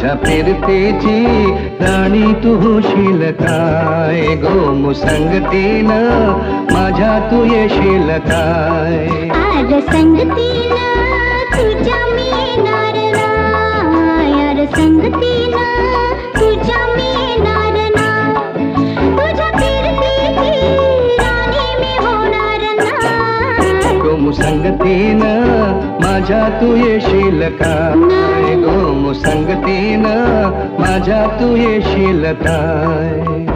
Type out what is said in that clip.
माझ्या फिरतेची राणी तू होशील काय गो मुसंगतीनं माझ्या तू येशील काय आज संगतीनं तुझ्या मी येणार ना यार संगतीनं तुझ्या मी येणार ना तुझ्या फिरतेची राणी मी होणार ना गो मुसंगतीनं माझ्या तू येशील काय गो मुसंगतीनं माझ्या तू येशील काय